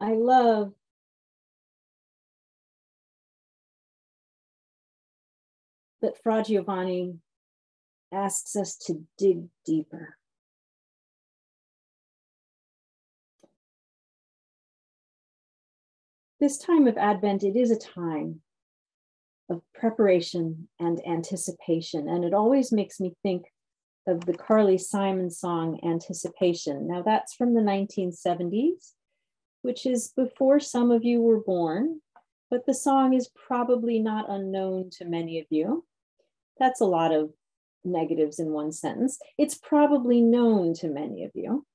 I love that Fra Giovanni asks us to dig deeper. This time of Advent, it is a time of preparation and anticipation, and it always makes me think of the Carly Simon song, Anticipation. Now that's from the 1970s, which is before some of you were born, but the song is probably not unknown to many of you. That's a lot of negatives in one sentence. It's probably known to many of you,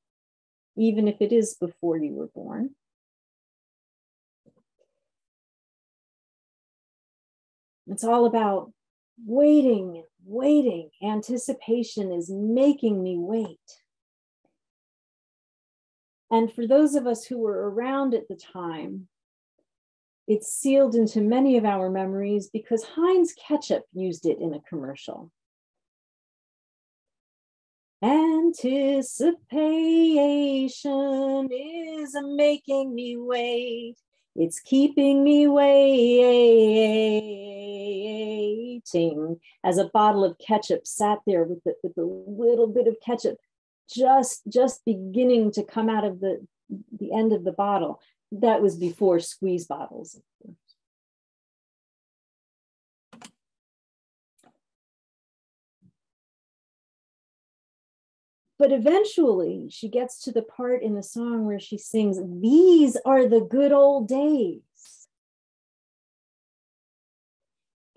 even if it is before you were born. It's all about waiting, waiting. Anticipation is making me wait. And for those of us who were around at the time, it's sealed into many of our memories because Heinz Ketchup used it in a commercial. Anticipation is making me wait. It's keeping me waiting. As a bottle of ketchup sat there with the little bit of ketchup just beginning to come out of the end of the bottle. That was before squeeze bottles, of course. But eventually she gets to the part in the song where she sings, "These are the good old days."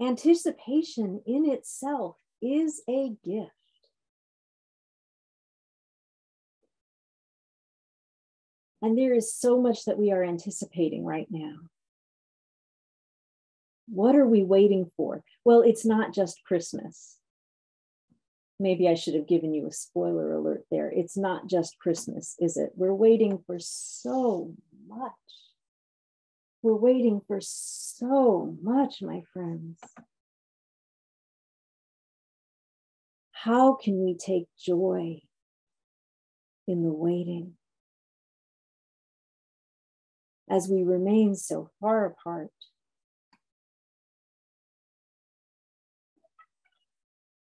Anticipation in itself is a gift. And there is so much that we are anticipating right now. What are we waiting for? Well, it's not just Christmas. Maybe I should have given you a spoiler alert there. It's not just Christmas, is it? We're waiting for so much. We're waiting for so much, my friends. How can we take joy in the waiting as we remain so far apart?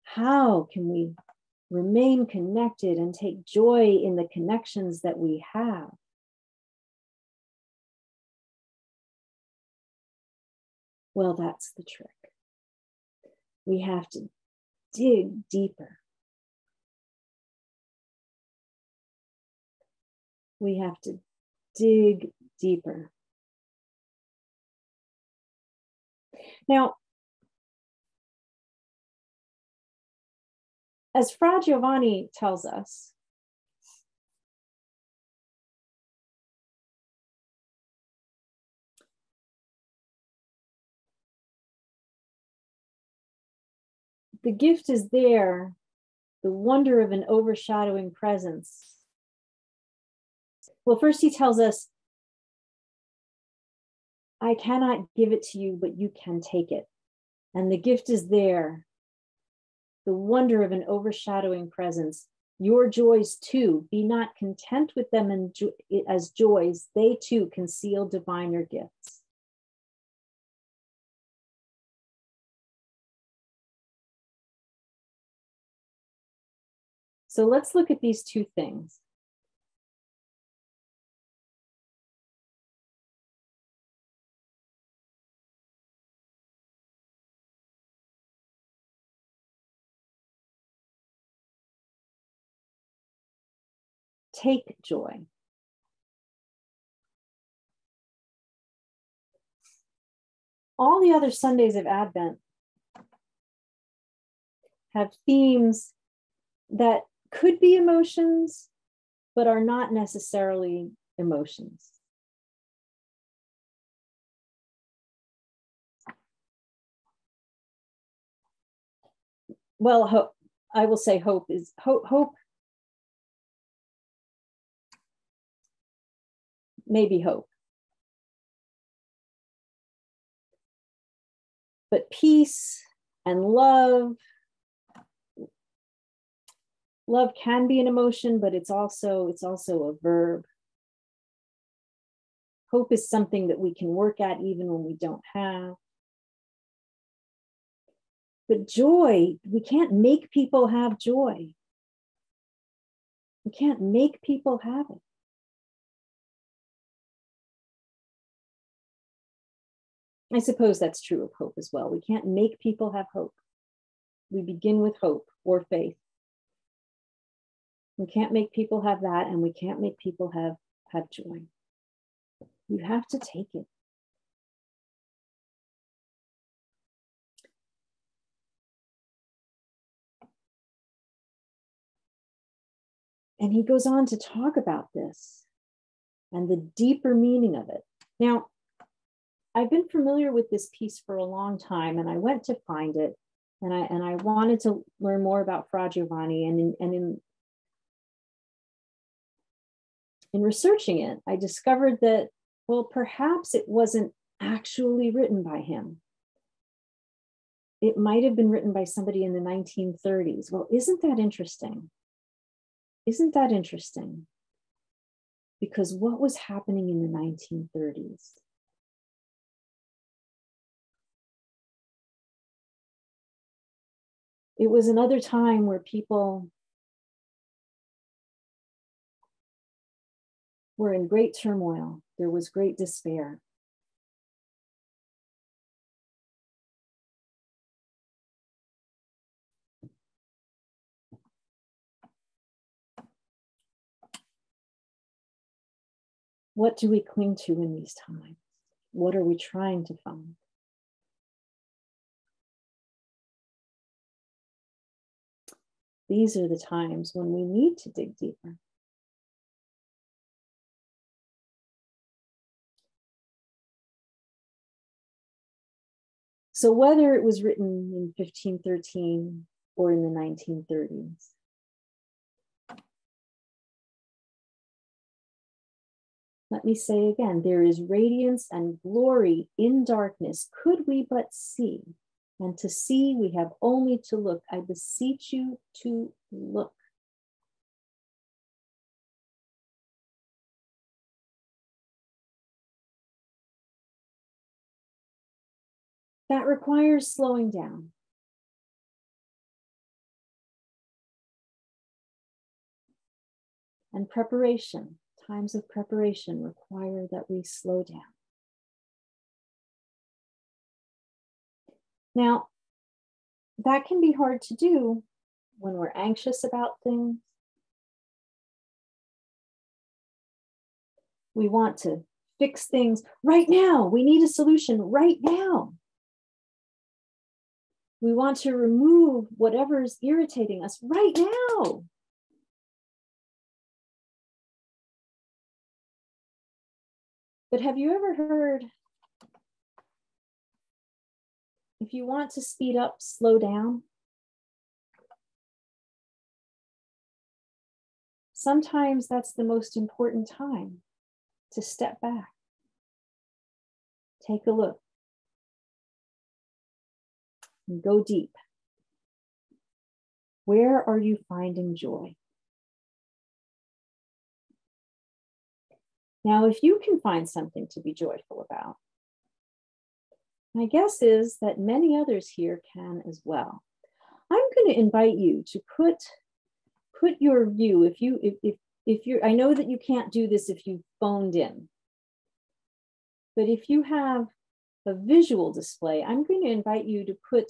How can we remain connected and take joy in the connections that we have? Well, that's the trick. We have to dig deeper. We have to dig deeper. Now, as Fra Giovanni tells us, the gift is there, the wonder of an overshadowing presence. Well, first he tells us, I cannot give it to you, but you can take it. And the gift is there, the wonder of an overshadowing presence. Your joys too, be not content with them as joys, they too conceal diviner gifts. So let's look at these two things. Take joy. All the other Sundays of Advent have themes that could be emotions, but are not necessarily emotions. Well, I will say hope is hope. Maybe hope. But peace and love can be an emotion, but it's also a verb. Hope is something that we can work at even when we don't have. But joy, we can't make people have joy. We can't make people have it. I suppose that's true of hope as well. We can't make people have hope. We begin with hope or faith. We can't make people have that, and we can't make people have joy. You have to take it. And he goes on to talk about this and the deeper meaning of it. Now, I've been familiar with this piece for a long time, and I went to find it, and I wanted to learn more about Fra Giovanni, and in researching it, I discovered that, well, perhaps it wasn't actually written by him. It might have been written by somebody in the 1930s. Well, isn't that interesting? Isn't that interesting? Because what was happening in the 1930s? It was another time where people were in great turmoil. There was great despair. What do we cling to in these times? What are we trying to find? These are the times when we need to dig deeper. So whether it was written in 1513 or in the 1930s, let me say again, there is radiance and glory in darkness. Could we but see? And to see, we have only to look. I beseech you to look. That requires slowing down. And preparation, times of preparation require that we slow down. Now, that can be hard to do when we're anxious about things. We want to fix things right now. We need a solution right now. We want to remove whatever is irritating us right now. But have you ever heard, if you want to speed up, slow down? Sometimes that's the most important time, to step back. Take a look. And go deep. Where are you finding joy? Now, if you can find something to be joyful about, my guess is that many others here can as well. I'm going to invite you to put your view, if you're, I know that you can't do this if you phoned in, but if you have a visual display, I'm going to invite you to put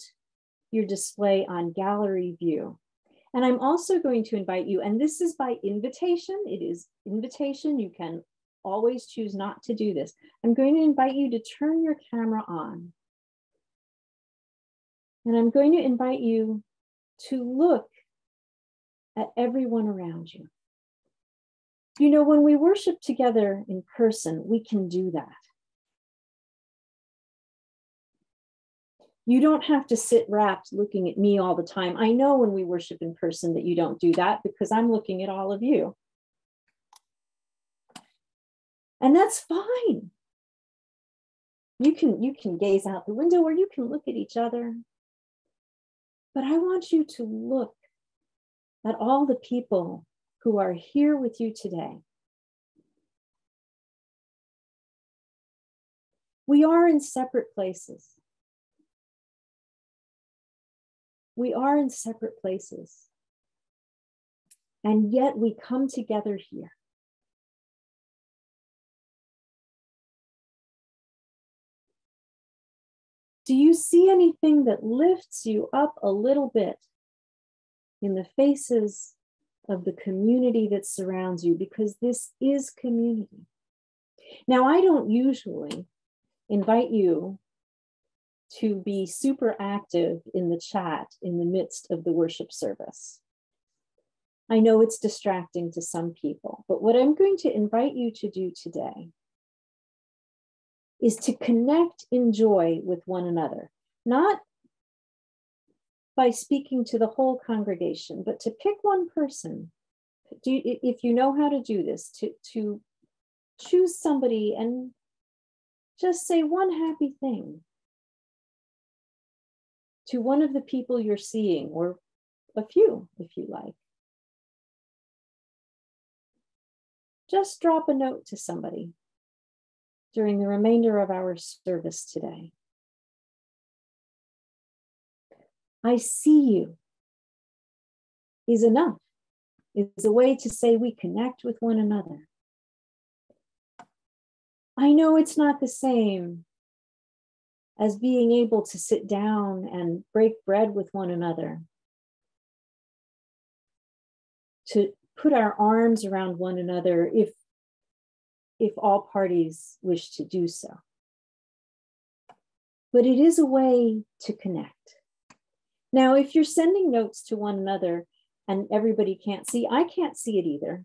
your display on gallery view. And I'm also going to invite you, and this is by invitation, it is invitation, you can always choose not to do this. I'm going to invite you to turn your camera on. And I'm going to invite you to look at everyone around you. You know, when we worship together in person, we can do that. You don't have to sit rapt looking at me all the time. I know when we worship in person that you don't do that because I'm looking at all of you. And that's fine. You can gaze out the window or you can look at each other. But I want you to look at all the people who are here with you today. We are in separate places. We are in separate places. And yet we come together here. Do you see anything that lifts you up a little bit in the faces of the community that surrounds you? Because this is community. Now, I don't usually invite you to be super active in the chat in the midst of the worship service. I know it's distracting to some people, but what I'm going to invite you to do today is to connect in joy with one another, not by speaking to the whole congregation, but to pick one person. If you know how to do this, to choose somebody and just say one happy thing to one of the people you're seeing, or a few, if you like. Just drop a note to somebody during the remainder of our service today. I see you is enough. It's a way to say we connect with one another. I know it's not the same as being able to sit down and break bread with one another, to put our arms around one another if all parties wish to do so. But it is a way to connect. Now, if you're sending notes to one another and everybody can't see, I can't see it either.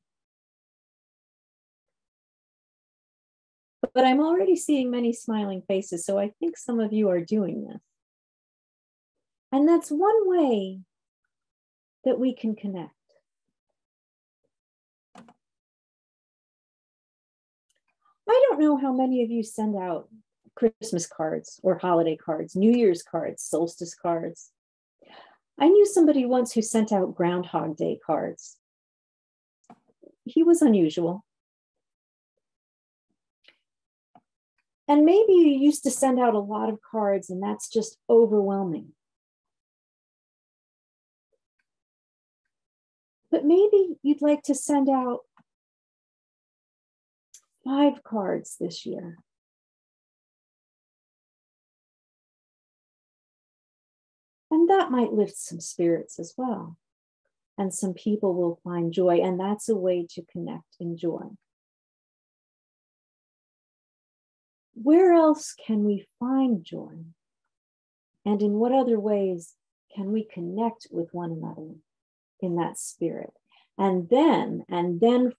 But I'm already seeing many smiling faces, so I think some of you are doing this. And that's one way that we can connect. I don't know how many of you send out Christmas cards or holiday cards, New Year's cards, solstice cards. I knew somebody once who sent out Groundhog Day cards. He was unusual. And maybe you used to send out a lot of cards and that's just overwhelming. But maybe you'd like to send out 5 cards this year. And that might lift some spirits as well. And some people will find joy, and that's a way to connect in joy. Where else can we find joy? And in what other ways can we connect with one another in that spirit? And then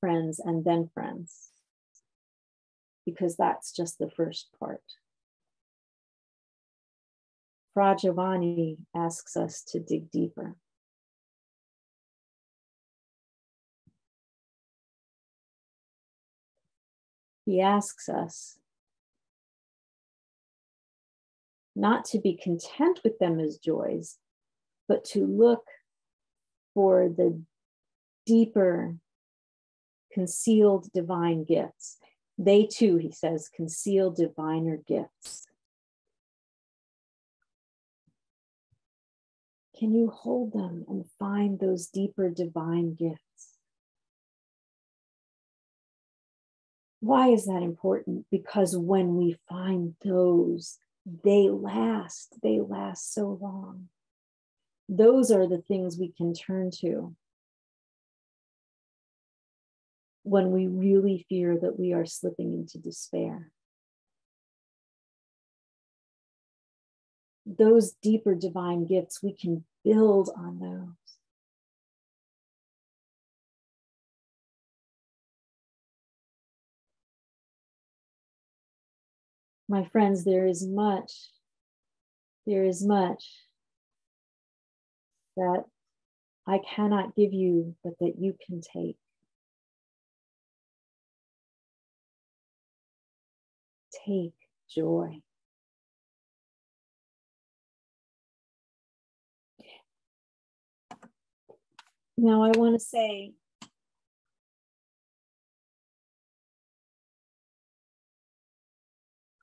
friends, and then friends. Because that's just the first part. Fra Giovanni asks us to dig deeper. He asks us not to be content with them as joys, but to look for the deeper, concealed divine gifts. They too, he says, conceal diviner gifts. Can you hold them and find those deeper divine gifts? Why is that important? Because when we find those, they last so long. Those are the things we can turn to when we really fear that we are slipping into despair. Those deeper divine gifts, we can build on those. My friends, there is much that I cannot give you, but that you can take. Take joy. Now I want to say,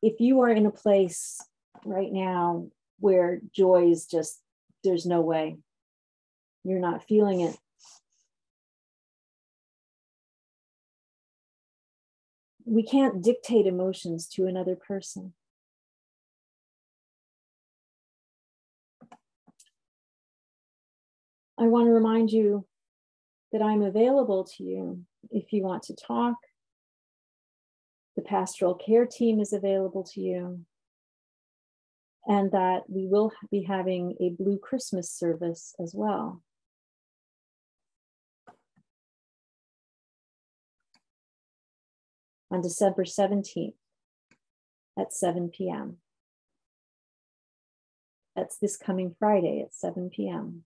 if you are in a place right now where joy is just, there's no way, you're not feeling it, we can't dictate emotions to another person. I want to remind you that I'm available to you if you want to talk. The pastoral care team is available to you, and that we will be having a Blue Christmas service as well. On December 17th at 7 p.m. That's this coming Friday at 7 p.m.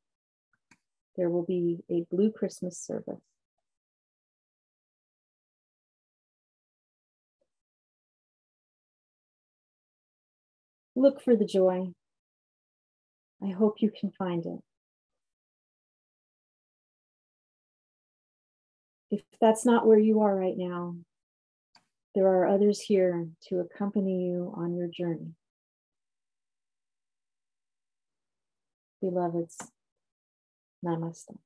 There will be a Blue Christmas service. Look for the joy. I hope you can find it. If that's not where you are right now, there are others here to accompany you on your journey. Beloveds, namaste.